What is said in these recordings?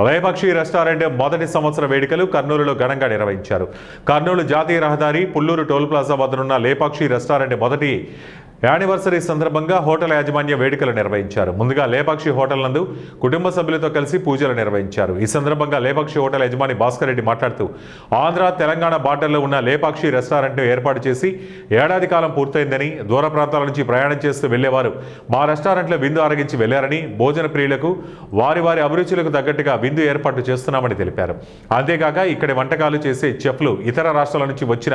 Lepakshi restaurant మొదటి సంవత్సర వేడుకలు కర్నూలులో ఘనంగా నిర్వహించారు. కర్నూలు జాతీయ రహదారి పుల్లూరు టోల్ ప్లాజా వద్దనున్న లేపాక్షి రెస్టారెంట్ మొదటి యానివర్సరీ సందర్భంగా హోటల్ యాజమాన్య వేడుకలు నిర్వహించారు. ముందుగా లేపాక్షి హోటల్ నందు కుటుంబ సభ్యులతో కలిసి పూజలు నిర్వహించారు. ఈ సందర్భంగా లేపాక్షి హోటల్ యజమాని భాస్కర్ రెడ్డి మాట్లాడుతూ ఆంధ్ర తెలంగాణ బార్డర్లో ఉన్న లేపాక్షి రెస్టారెంట్ను ఏర్పాటు చేసి ఏడాది కాలం పూర్తయిందని, దూర ప్రాంతాల నుంచి ప్రయాణం చేస్తూ వెళ్లేవారు మా రెస్టారెంట్లో విందు ఆరగించి వెళ్లారని, భోజన ప్రియులకు వారి వారి అభిరుచులకు తగ్గట్టుగా విందు ఏర్పాటు చేస్తున్నామని తెలిపారు. అంతేకాక ఇక్కడి వంటకాలు చేసే చెఫ్లు ఇతర రాష్ట్రాల నుంచి వచ్చిన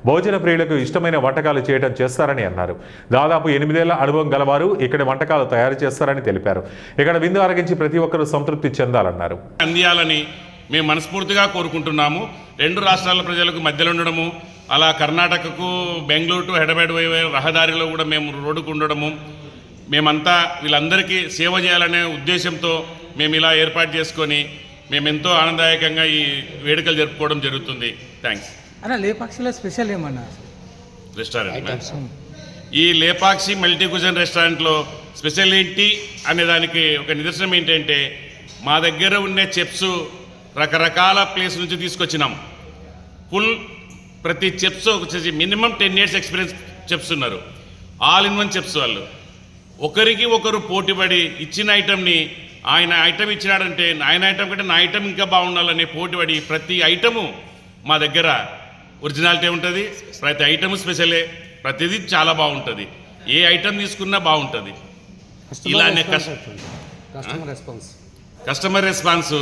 భోజన ప్రియులకు ఇష్టమైన వంటకాలు చేయడం చేస్తారని అన్నారు. దాదాపు 8 ఏళ్ల అనుభవం గలవారు ఇక్కడ వంటకాలు తయారు చేస్తారని తెలిపారు. ఇక్కడ విందు ఆరగించి ప్రతి ఒక్కరూ సంతృప్తి చెందాలన్నారు. అందియాలని మేము మనస్ఫూర్తిగా కోరుకుంటున్నాము. 2 రాష్ట్రాల ప్రజలకు మధ్యలో ఉండడము, అలా కర్ణాటకకు బెంగళూరు టు హైదరాబాద్ రహదారిలో కూడా మేము రోడ్డుకు ఉండడము, మేమంతా వీళ్ళందరికీ సేవ చేయాలనే ఉద్దేశంతో మేము ఇలా ఏర్పాటు చేసుకొని మేమెంతో ఆనందదాయకంగా ఈ వేడుకలు జరుపుకోవడం జరుగుతుంది. థ్యాంక్స్. అన్న లేపాక్షిలో స్పెషల్ ఏమన్నా రెస్టారెంట్ ఈ లేపాక్షి మల్టీ కుజన్ రెస్టారెంట్లో స్పెషాలిటీ అనే దానికి ఒక నిదర్శనం ఏంటంటే మా దగ్గర ఉండే చెఫ్స్ రకరకాల ప్లేస్ నుంచి తీసుకొచ్చినాం. ప్రతి చెఫ్స్ వచ్చేసి మినిమం 10 years ఎక్స్పీరియన్స్ చెఫ్స్ ఉన్నారు. ఆల్ ఇన్ వన్ చెఫ్స్ వాళ్ళు. ఒకరికి ఒకరు పోటీపడి ఇచ్చిన ఐటమ్ని ఆయన ఐటమ్ ఇచ్చినాడంటే ఆయన ఐటమ్ కంటే నా ఐటమ్ ఇంకా బాగుండాలనే పోటీపడి ప్రతి ఐటము మా దగ్గర ఒరిజినాలిటీ ఉంటుంది. ప్రతి ఐటమ్ స్పెషలే, ప్రతిదీ చాలా బాగుంటుంది. ఏ ఐటమ్ తీసుకున్నా బాగుంటుంది. ఇలానే కస్టమర్ రెస్పాన్స్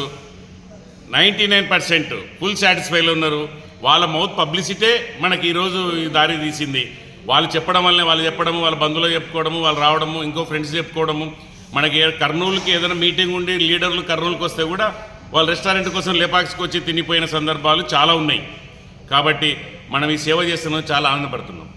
99% ఫుల్ సాటిస్ఫైలో ఉన్నారు. వాళ్ళ మౌత్ పబ్లిసిటీ మనకి ఈరోజు దారి తీసింది. వాళ్ళు చెప్పడం వల్లనే, వాళ్ళు చెప్పడము, వాళ్ళ బంధువులు చెప్పుకోవడము, వాళ్ళు రావడము, ఇంకో ఫ్రెండ్స్ చెప్పుకోవడము, మనకి కర్నూలుకి ఏదైనా మీటింగ్ ఉండి లీడర్లు కర్నూలుకి వస్తే కూడా వాళ్ళ రెస్టారెంట్ కోసం లేపాక్షికి వచ్చి తినిపోయిన సందర్భాలు చాలా ఉన్నాయి. కాబట్టి మనం ఈ సేవ చేస్తున్నాం, చాలా ఆనందపడుతున్నాం.